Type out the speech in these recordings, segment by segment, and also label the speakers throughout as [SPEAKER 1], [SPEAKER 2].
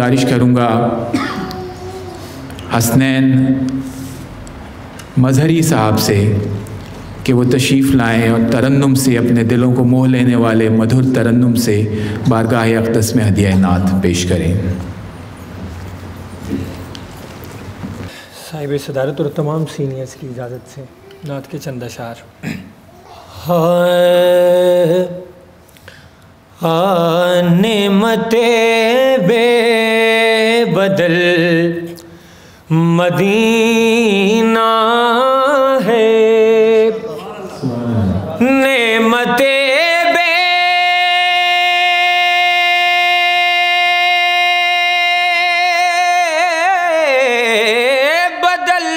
[SPEAKER 1] गुजारिश करूँगा हसनैन मजहरी साहब से कि वो तशरीफ़ लाएँ और तरन्नुम से अपने दिलों को मोह लेने वाले मधुर तरन्नुम से बारगाह अक़दस में हदिया नात पेश करें।
[SPEAKER 2] साहिब सदारत और तमाम सीनियर्स की इजाज़त से नात के चंद अशार। नेमते बेबदल मदीना है, नेमते बेबदल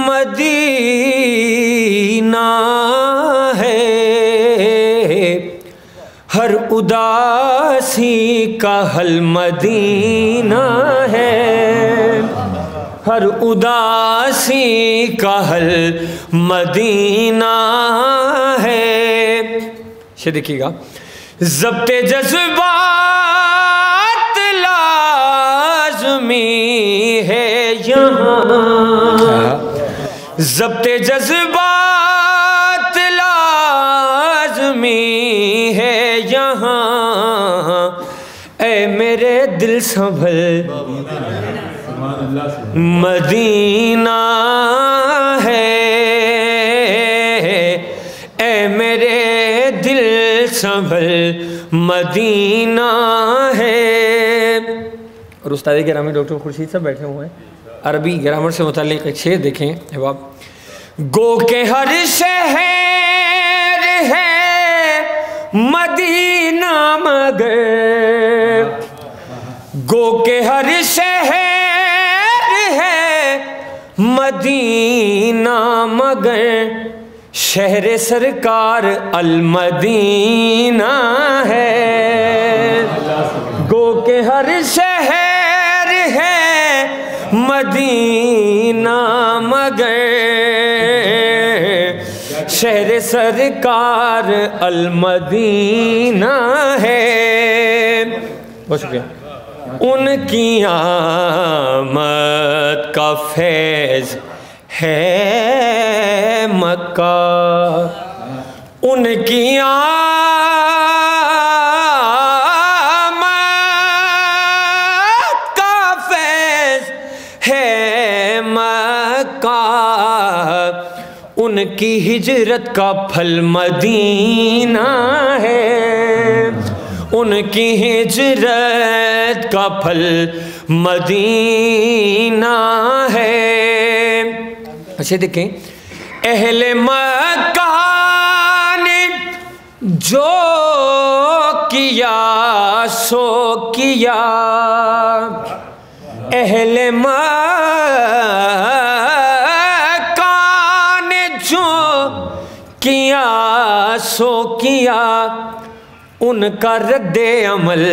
[SPEAKER 2] मदीना है, हर उदासी का हल मदीना है, हर उदासी का हल मदीना है। ये देखिएगा, ज़ब्ते जज्बात लाज़मी है यहाँ, ज़ब्ते जज्बात लाज़मी है यहाँ, ऐ मेरे दिल संभल मदीना है, ऐ मेरे दिल संभल मदीना है। और उस्ताद गिरामी डॉक्टर खुर्शीद साहब बैठे हुए हैं, अरबी ग्रामर से मुताल्लिक़ एक शेर देखें अहबाब। गो के हर शहर है मदीना मगर, गो के हर शहर है मदीना मगर, शहर सरकार अल मदीना है। गो के हर शहर है मदीना मगर, शहर सरकार अल मदीना है। बहुत शुक्रिया। उनकी आमद का फैज़ है मक्का, उनकी आमद का फैज़ है मक्का, उनकी हिजरत का फल मदीना है, उनकी हिजरत का फल मदीना है। अच्छा देखें, अहले मक्का ने जो किया सो किया, अहले मक्का ने जो किया सो किया, उनका रद्दे अमल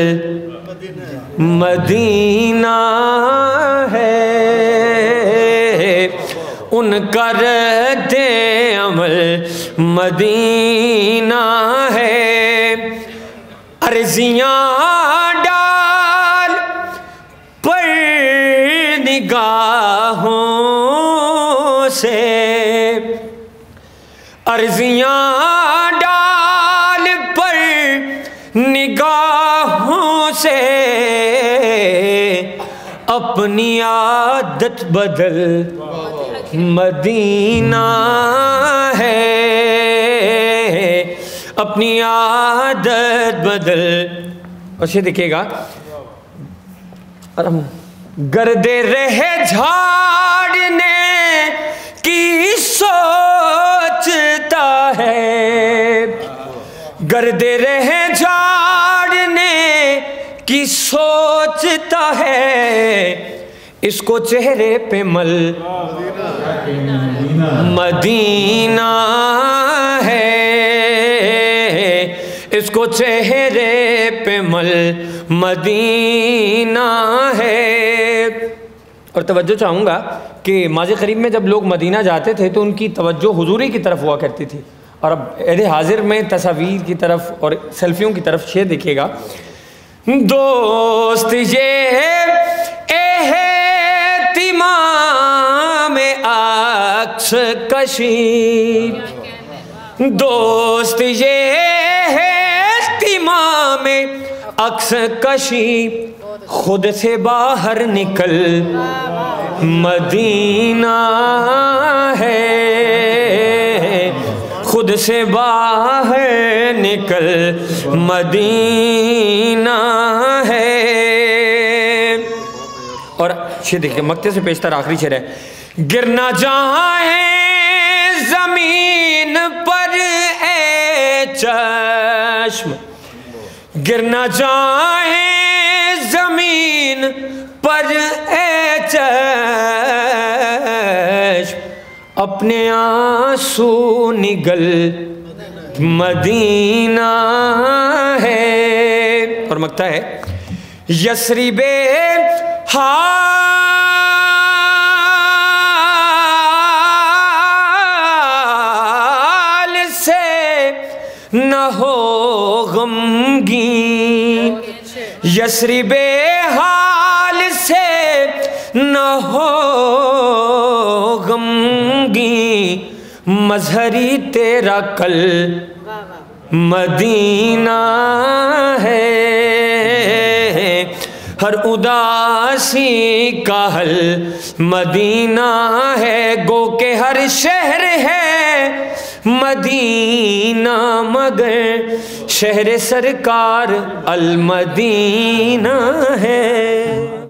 [SPEAKER 2] मदीना है, उनका रद्दे अमल मदीना है। अर्ज़ियाँ डाल पर निगाहों से, अर्ज़ियाँ निगाहों से, अपनी आदत बदल मदीना है, अपनी आदत बदल। और ये देखिएगा, गर्दे रहे झाड़ने की सोचता है, गर्दे रहे झाड़ने की सोचता है, इसको चेहरे पे मल मदीना है, इसको चेहरे पे मल मदीना है। और तवज्जो चाहूँगा कि माज़ी करीब में जब लोग मदीना जाते थे तो उनकी तवज्जो हुजूरी की तरफ हुआ करती थी, और अब अहद हाजिर में तस्वीर की तरफ और सेल्फियों की तरफ शेर देखिएगा। دوست یہ اہتمام عکس کشی، دوست یہ اہتمام عکس کشی، خود سے باہر نکل مدینہ ہے، خود سے باہر نکل مدینہ ہے۔ اور شعر دیکھیں، مقطع سے پیشتر آخری شعر ہے، گر نہ جائیں زمین پر اے چشم، گر نہ جائیں زمین پر اے چشم، اپنے آنسو نگل مدینہ ہے۔ اور مقطع ہے، یثرب حال سے نہ ہو غمگین، یثرب حال سے نہ ہو غمگین، مظہری تیرا کل مدینہ ہے، ہر اداسی کا حل مدینہ ہے، گو کہ ہر شہر ہے مدینہ مگر شہر سرکار المدینہ ہے۔